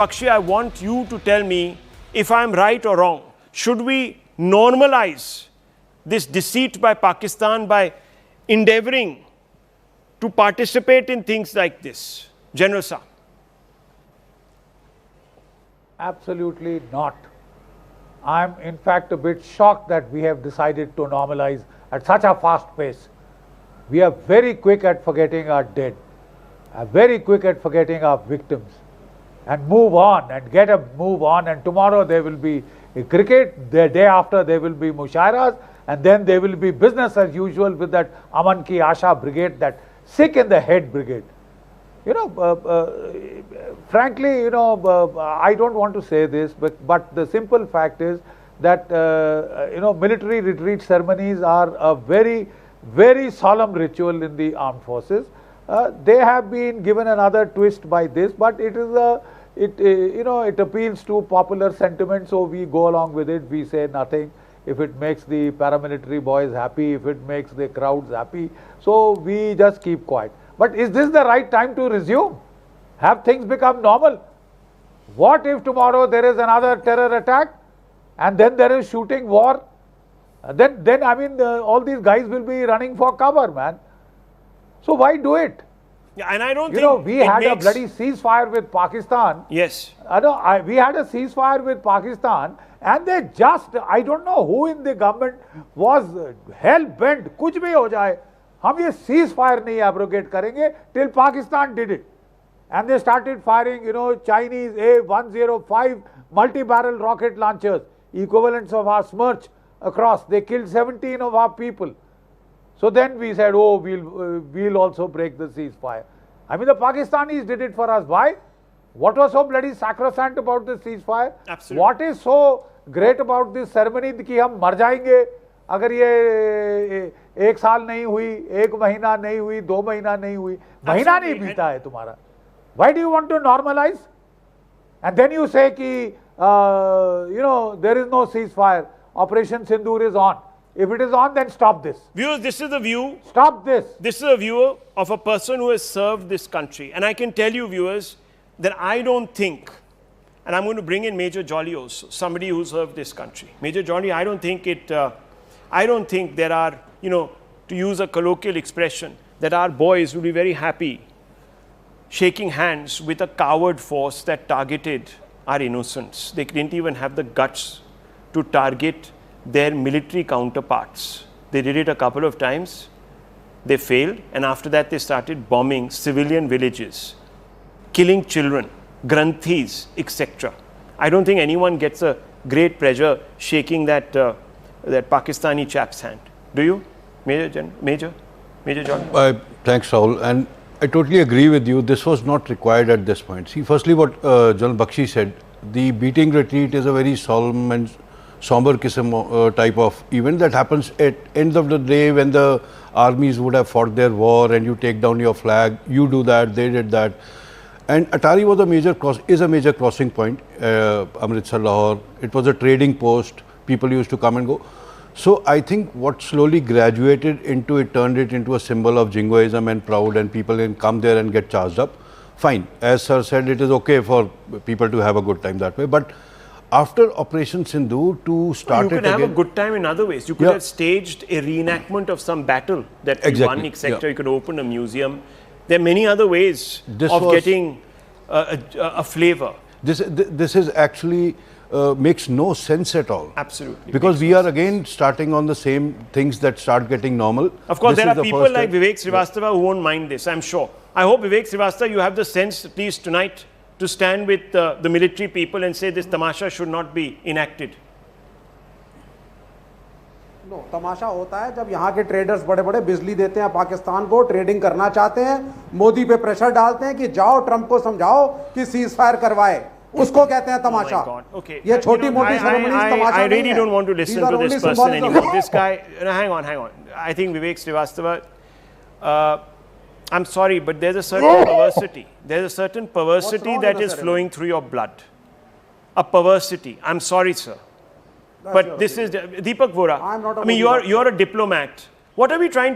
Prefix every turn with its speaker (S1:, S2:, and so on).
S1: Bakshi, I want you to tell me if I'm right or wrong. Should we normalize this deceit by Pakistan by endeavoring to participate in things like this? General Sir.
S2: Absolutely not. I'm in fact a bit shocked that we have decided to normalize at such a fast pace. We are very quick at forgetting our dead, very quick at forgetting our victims, and move on and get a move on. And tomorrow there will be cricket, the day after there will be mushairas, and then there will be business as usual with that Aman Ki Asha brigade, that sick in the head brigade. Frankly, I don't want to say this, but the simple fact is that, military retreat ceremonies are a very, very solemn ritual in the armed forces. They have been given another twist by this, but it is it appeals to popular sentiment, so we go along with it. We say nothing. If it makes the paramilitary boys happy, if it makes the crowds happy, so we just keep quiet. But is this the right time to resume? Have things become normal? What if tomorrow there is another terror attack and then there is shooting war? Then I mean, all these guys will be running for cover, man. So why do it?
S1: Yeah, and I don't think
S2: we had a bloody ceasefire with Pakistan.
S1: Yes.
S2: We had a ceasefire with Pakistan, and they just, I don't know who in the government was hell-bent, kuch bhi ho jaye, hum ye ceasefire nahi abrogate karenge, till Pakistan did it. And they started firing, Chinese A-105 multi-barrel rocket launchers, equivalents of our Smirch across. They killed 17 of our people. So then we said, oh, we'll also break the ceasefire. I mean, the Pakistanis did it for us. Why? What was so bloody sacrosanct about this ceasefire?
S1: Absolutely.
S2: What is so great about this ceremony कि हम मर जाएंगे अगर ये एक साल नहीं हुई, एक महीना नहीं हुई, 2 महीना नहीं हुई, महीना नहीं बीता है तुम्हारा. Why do you want to normalize? And then you say कि there is no ceasefire. Operation Sindoor is on. If it is on, then stop this.
S1: Viewers, this is the view.
S2: Stop this.
S1: This is a view of a person who has served this country. And I can tell you, viewers, that I don't think, and I'm going to bring in Major Jolly also, somebody who served this country. Major Jolly, I don't think there are, to use a colloquial expression, that our boys will be very happy shaking hands with a coward force that targeted our innocents. They didn't even have the guts to target their military counterparts. They did it a couple of times, they failed, and after that they started bombing civilian villages, killing children, granthis, etc. I don't think anyone gets a great pleasure shaking that Pakistani chap's hand. Do you, Major John?
S3: Thanks, Rahul. And I totally agree with you. This was not required at this point. See, firstly, what General Bakshi said, the beating retreat is a very solemn and somber type of event that happens at end of the day when the armies would have fought their war and you take down your flag. You do that, they did that. And Attari was is a major crossing point, Amritsar, Lahore. It was a trading post. People used to come and go. So I think what slowly graduated into it, turned it into a symbol of jingoism and proud, and people can come there and get charged up. Fine. As sir said, it is okay for people to have a good time that way. But after Operation Sindoor to start
S1: you could have a good time in other ways. You could have staged a reenactment of some battle that we won, etc. You could open a museum. There are many other ways of getting a flavor.
S3: This is actually makes no sense at all.
S1: Absolutely.
S3: Because we are again starting on the same things that start getting normal.
S1: Of course, there are people like Vivek Srivastava who won't mind this, I'm sure. I hope, Vivek Srivastava, you have the sense, at least tonight, to stand with the military people and say this tamasha should not be enacted.
S4: No, तमाशा होता है जब यहाँ के traders बड़े-बड़े बिजली देते हैं पाकिस्तान को, ट्रेडिंग करना चाहते हैं, मोदी पे प्रेशर डालते हैं कि जाओ ट्रंप को समझाओ कि सीज फायर करवाए, उसको कहते हैं तमाशा. ये छोटी-मोटी सेरेमनीज तमाशा नहीं है.
S1: I really don't want to listen to this person anymore. This guy, hang on. I think Vivek Srivastava, I'm sorry, but there's a certain perversity. There's a certain perversity that is flowing through your blood. A perversity. I'm sorry, sir. But this is Deepak Vora. I mean, you're a diplomat. What are we trying